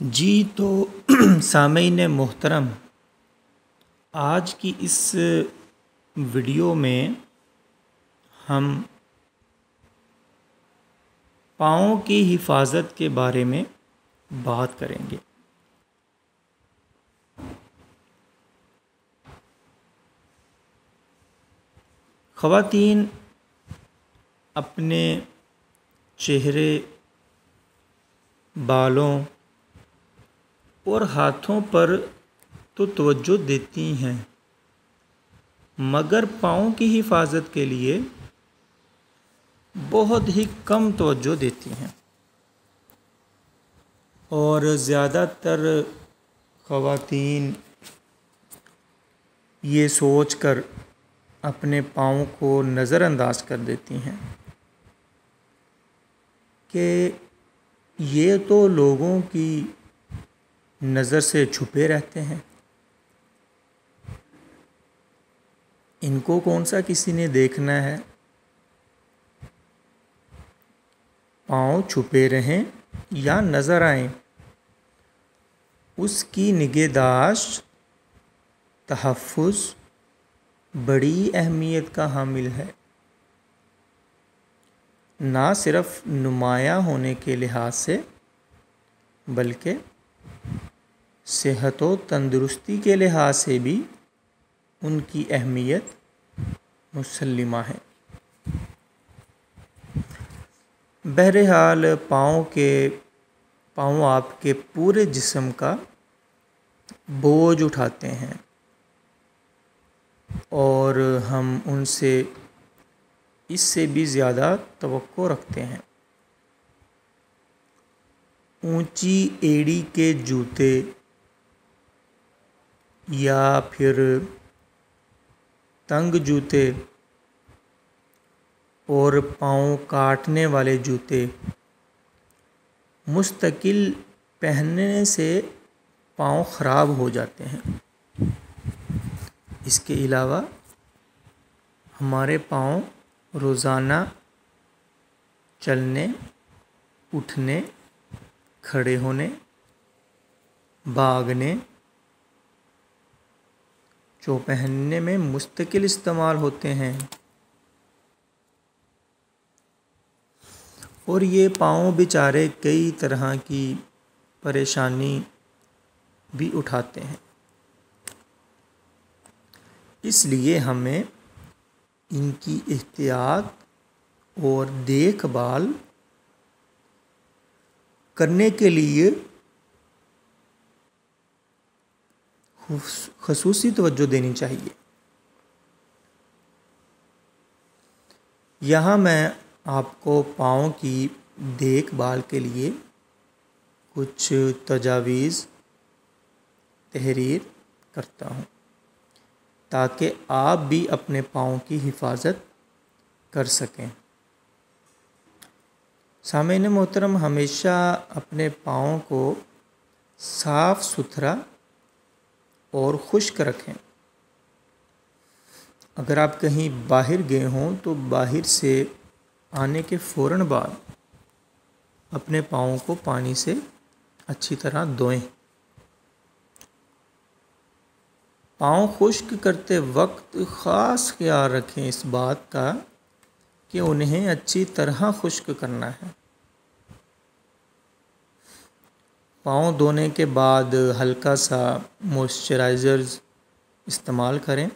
جی تو سامعین محترم، آج کی اس ویڈیو میں ہم پاؤں کی حفاظت کے بارے میں بات کریں گے۔ خواتین اپنے چہرے، بالوں اور ہاتھوں پر تو توجہ دیتی ہیں، مگر پاؤں کی حفاظت کے لیے بہت ہی کم توجہ دیتی ہیں، اور زیادہ تر خواتین یہ سوچ کر اپنے پاؤں کو نظر انداز کر دیتی ہیں کہ یہ تو لوگوں کی نظر سے چھپے رہتے ہیں، ان کو کون سا کسی نے دیکھنا ہے، پاؤں چھپے رہیں یا نظر آئیں، اس کی نگہداشت، تحفظ بڑی اہمیت کا حامل ہے، نہ صرف نمایاں ہونے کے لحاظ سے بلکہ صحت و تندرستی کے لحاظ سے بھی ان کی اہمیت مسلمہ ہے۔ بہرحال پاؤں آپ کے پورے جسم کا بوجھ اٹھاتے ہیں اور ہم ان سے اس سے بھی زیادہ توقع رکھتے ہیں۔ اونچی ایڑی کے جوتے یا پھر تنگ جوتے اور پاؤں کاٹنے والے جوتے مستقل پہننے سے پاؤں خراب ہو جاتے ہیں۔ اس کے علاوہ ہمارے پاؤں روزانہ چلنے، اٹھنے، کھڑے ہونے، بھاگنے، جو پہننے میں مستقل استعمال ہوتے ہیں، اور یہ پاؤں بیچارے کئی طرح کی پریشانی بھی اٹھاتے ہیں، اس لیے ہمیں ان کی احتیاط اور دیکھ بھال کرنے کے لیے خصوصی توجہ دینی چاہیے۔ یہاں میں آپ کو پاؤں کی دیکھ بھال کے لیے کچھ تجاویز تحریر کرتا ہوں تاکہ آپ بھی اپنے پاؤں کی حفاظت کر سکیں۔ سامعین محترم، ہمیشہ اپنے پاؤں کو صاف ستھرا اور خشک رکھیں۔ اگر آپ کہیں باہر گئے ہوں تو باہر سے آنے کے فوراً بعد اپنے پاؤں کو پانی سے اچھی طرح دھوئیں۔ پاؤں خشک کرتے وقت خاص خیال رکھیں اس بات کا کہ انہیں اچھی طرح خشک کرنا ہے۔ پاؤں دھونے کے بعد ہلکا سا موئسچرائزرز استعمال کریں۔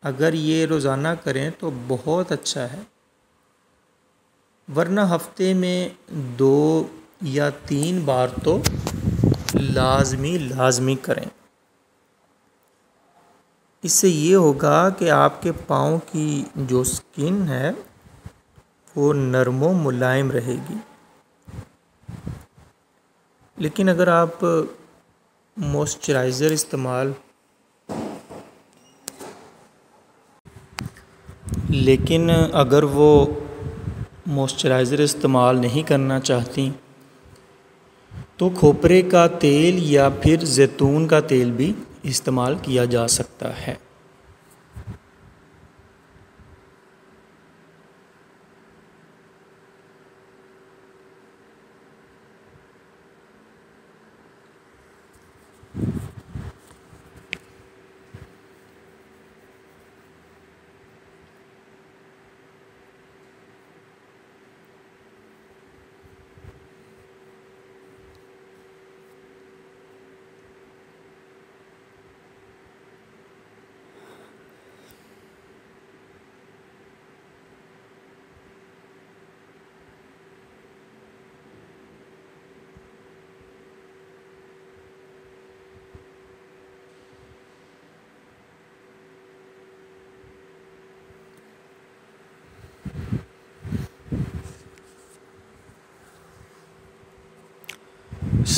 اگر یہ روزانہ کریں تو بہت اچھا ہے، ورنہ ہفتے میں 2 یا 3 بار تو لازمی کریں۔ اس سے یہ ہوگا کہ آپ کے پاؤں کی جو سکن ہے وہ نرم و ملائم رہے گی۔ لیکن اگر آپ موئسچرائزر استعمال نہیں کرنا چاہتی تو کھوپرے کا تیل یا پھر زیتون کا تیل بھی استعمال کیا جا سکتا ہے۔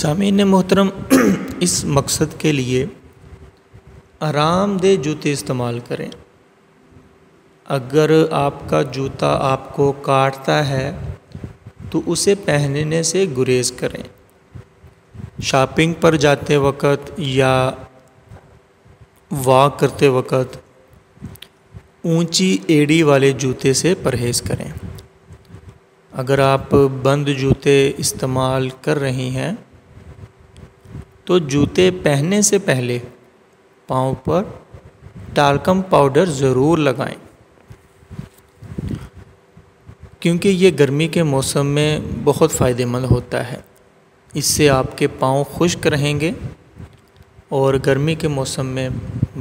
سامعین محترم، اس مقصد کے لیے آرام دہ جوتے استعمال کریں۔ اگر آپ کا جوتا آپ کو کاٹتا ہے تو اسے پہننے سے گریز کریں۔ شاپنگ پر جاتے وقت یا واک کرتے وقت اونچی ایڑی والے جوتے سے پرہیز کریں۔ اگر آپ بند جوتے استعمال کر رہی ہیں تو جوتے پہننے سے پہلے پاؤں پر ٹالکم پاؤڈر ضرور لگائیں، کیونکہ یہ گرمی کے موسم میں بہت فائدہ مند ہوتا ہے۔ اس سے آپ کے پاؤں خشک رہیں گے، اور گرمی کے موسم میں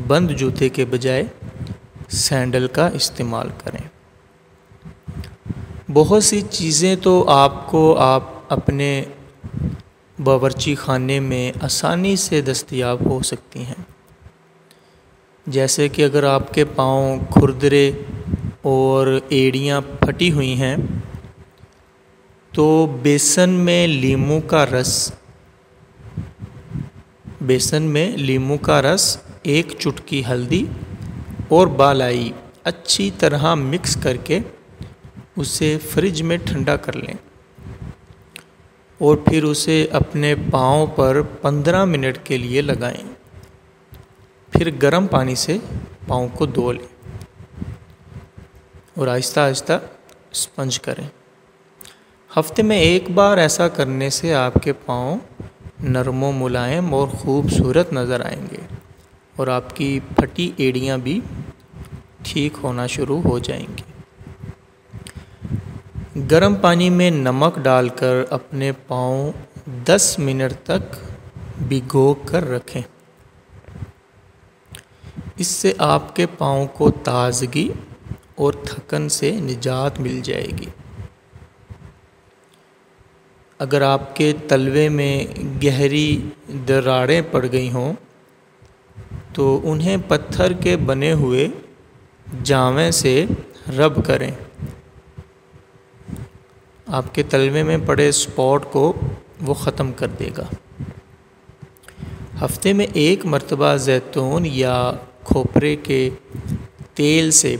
بند جوتے کے بجائے سینڈل کا استعمال کریں۔ بہت سی چیزیں تو آپ اپنے باورچی خانے میں آسانی سے دستیاب ہو سکتی ہیں، جیسے کہ اگر آپ کے پاؤں کھردرے اور ایڑیاں پھٹی ہوئی ہیں تو بیسن میں لیموں کا رس، ایک چٹکی ہلدی اور بالائی اچھی طرح مکس کر کے اسے فریج میں ٹھنڈا کر لیں، اور پھر اسے اپنے پاؤں پر 15 منٹ کے لیے لگائیں۔ پھر گرم پانی سے پاؤں کو دھو لیں اور آہستہ آہستہ اسپنج کریں۔ ہفتے میں ایک بار ایسا کرنے سے آپ کے پاؤں نرم و ملائم اور خوبصورت نظر آئیں گے، اور آپ کی پھٹی ایڑیاں بھی ٹھیک ہونا شروع ہو جائیں گی۔ گرم پانی میں نمک ڈال کر اپنے پاؤں 10 منٹ تک بھگو کر رکھیں۔ اس سے آپ کے پاؤں کو تازگی اور تھکن سے نجات مل جائے گی۔ اگر آپ کے تلوے میں گہری دراڑیں پڑ گئی ہوں تو انہیں پتھر کے بنے ہوئے جامے سے رب کریں۔ آپ کے تلوے میں پڑے اسپاٹ کو وہ ختم کر دے گا۔ ہفتے میں ایک مرتبہ زیتون یا کھوپرے کے تیل سے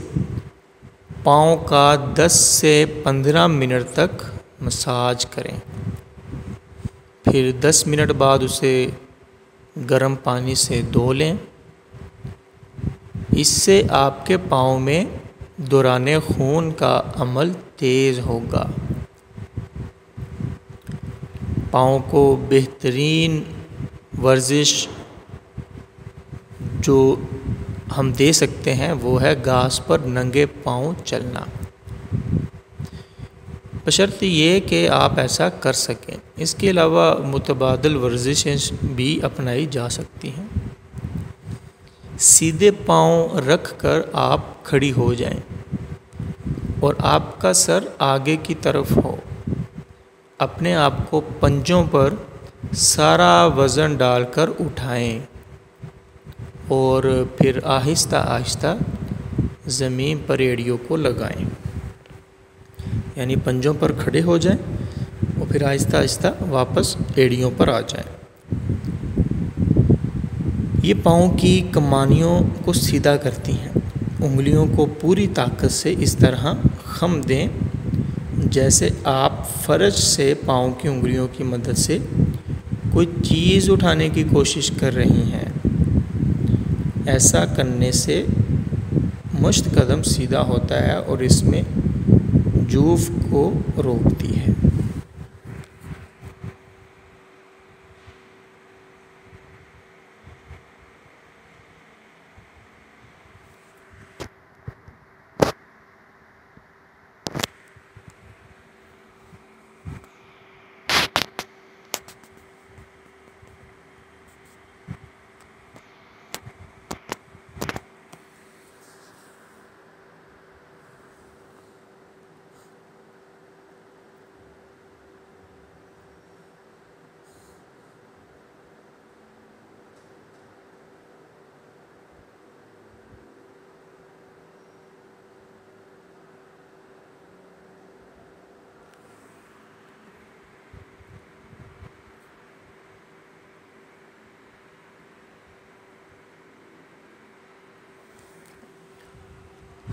پاؤں کا 10 سے 15 منٹ تک مساج کریں، پھر 10 منٹ بعد اسے گرم پانی سے دھو لیں۔ اس سے آپ کے پاؤں میں دوران خون کا عمل تیز ہوگا۔ پاؤں کو بہترین ورزش جو ہم دے سکتے ہیں وہ ہے گھاس پر ننگے پاؤں چلنا، بشرطیہ یہ کہ آپ ایسا کر سکیں۔ اس کے علاوہ متبادل ورزشیں بھی اپنائی جا سکتی ہیں۔ سیدھے پاؤں رکھ کر آپ کھڑی ہو جائیں اور آپ کا سر آگے کی طرف ہو۔ اپنے آپ کو پنجوں پر سارا وزن ڈال کر اٹھائیں اور پھر آہستہ آہستہ زمین پر ایڑیوں کو لگائیں، یعنی پنجوں پر کھڑے ہو جائیں اور پھر آہستہ آہستہ واپس ایڑیوں پر آ جائیں۔ یہ پاؤں کی کمانیوں کو سیدھا کرتی ہیں۔ انگلیوں کو پوری طاقت سے اس طرح خم دیں جیسے آپ فرش سے پاؤں کی انگلیوں کی مدد سے کوئی چیز اٹھانے کی کوشش کر رہی ہیں۔ ایسا کرنے سے مشت قدم سیدھا ہوتا ہے اور اس میں جوف کو روکتی ہے۔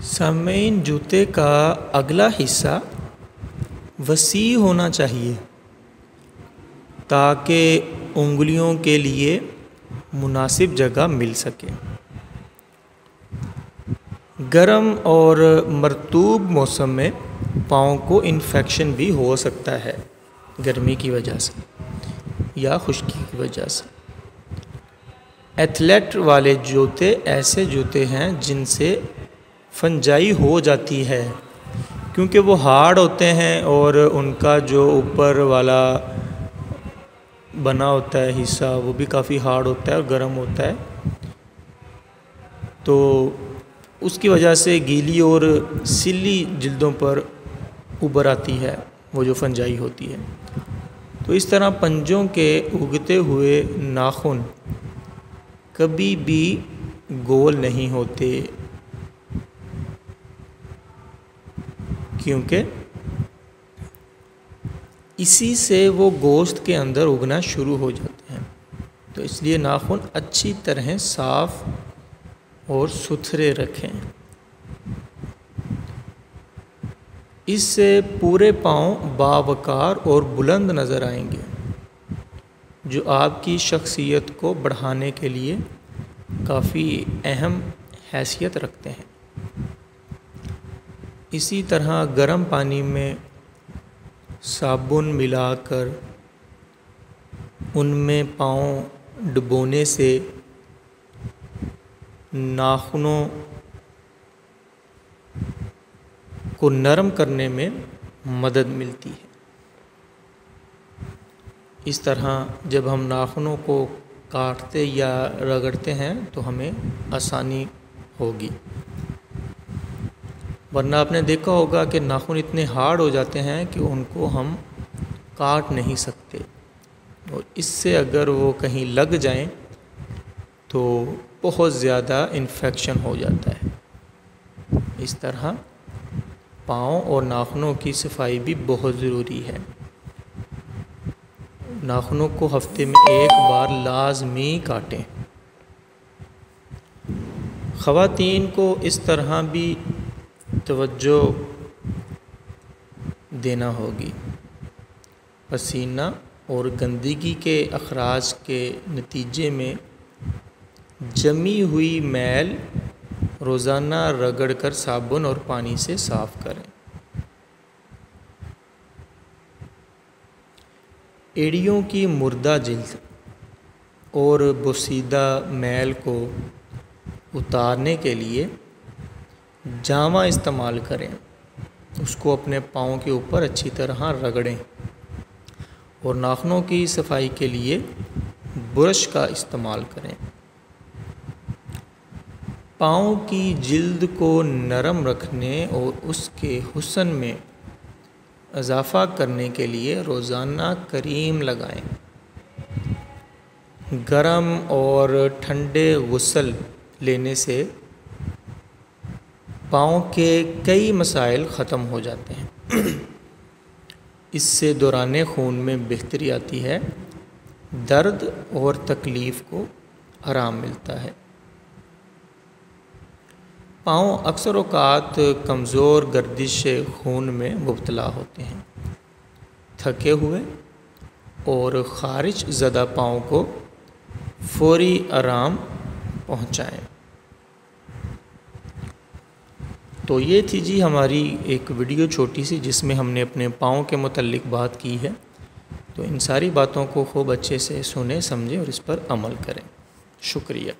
سامعین، جوتے کا اگلا حصہ وسیع ہونا چاہیے تاکہ انگلیوں کے لیے مناسب جگہ مل سکے۔ گرم اور مرطوب موسم میں پاؤں کو انفیکشن بھی ہو سکتا ہے، گرمی کی وجہ سے یا خشکی کی وجہ سے۔ ایتھلیٹ والے جوتے ایسے جوتے ہیں جن سے فنجائی ہو جاتی ہے، کیونکہ وہ ہارڈ ہوتے ہیں اور ان کا جو اوپر والا بنا ہوتا ہے حصہ وہ بھی کافی ہارڈ ہوتا ہے اور گرم ہوتا ہے، تو اس کی وجہ سے گیلی اور سلی جلدوں پر ابھر آتی ہے وہ جو فنجائی ہوتی ہے۔ تو اس طرح پنجوں کے اگتے ہوئے ناخن کبھی بھی گول نہیں ہوتے، کیونکہ اسی سے وہ گوشت کے اندر اگنا شروع ہو جاتے ہیں۔ تو اس لیے ناخن اچھی طرح صاف اور ستھرے رکھیں۔ اس سے پورے پاؤں باوقار اور بلند نظر آئیں گے، جو آپ کی شخصیت کو بڑھانے کے لیے کافی اہم حیثیت رکھتے ہیں۔ اسی طرح گرم پانی میں صابن ملا کر ان میں پاؤں ڈبونے سے ناخنوں کو نرم کرنے میں مدد ملتی ہے۔ اس طرح جب ہم ناخنوں کو کاٹتے یا رگڑتے ہیں تو ہمیں آسانی ہوگی، ورنہ آپ نے دیکھا ہوگا کہ ناخن اتنے ہارڈ ہو جاتے ہیں کہ ان کو ہم کاٹ نہیں سکتے، اور اس سے اگر وہ کہیں لگ جائیں تو بہت زیادہ انفیکشن ہو جاتا ہے۔ اس طرح پاؤں اور ناخنوں کی صفائی بھی بہت ضروری ہے۔ ناخنوں کو ہفتے میں ایک بار لازمی کاٹیں۔ خواتین کو اس طرح بھی توجہ دینا ہوگی۔ پسینہ اور گندگی کے اخراج کے نتیجے میں جمی ہوئی میل روزانہ رگڑ کر صابن اور پانی سے صاف کریں۔ ایڑیوں کی مردہ جلد اور بوسیدہ میل کو اتارنے کے لیے جامہ استعمال کریں، اس کو اپنے پاؤں کے اوپر اچھی طرح رگڑیں، اور ناخنوں کی صفائی کے لیے برش کا استعمال کریں۔ پاؤں کی جلد کو نرم رکھنے اور اس کے حسن میں اضافہ کرنے کے لیے روزانہ کریم لگائیں۔ گرم اور ٹھنڈے غسل لینے سے پاؤں کے کئی مسائل ختم ہو جاتے ہیں۔ اس سے دوران خون میں بہتری آتی ہے، درد اور تکلیف کو آرام ملتا ہے۔ پاؤں اکثر اوقات کمزور گردش خون میں مبتلا ہوتے ہیں۔ تھکے ہوئے اور خارش زدہ پاؤں کو فوری آرام پہنچائیں۔ تو یہ تھی جی ہماری ایک ویڈیو چھوٹی سی، جس میں ہم نے اپنے پاؤں کے متعلق بات کی ہے۔ تو ان ساری باتوں کو خوب اچھے سے سنیں، سمجھیں اور اس پر عمل کریں۔ شکریہ۔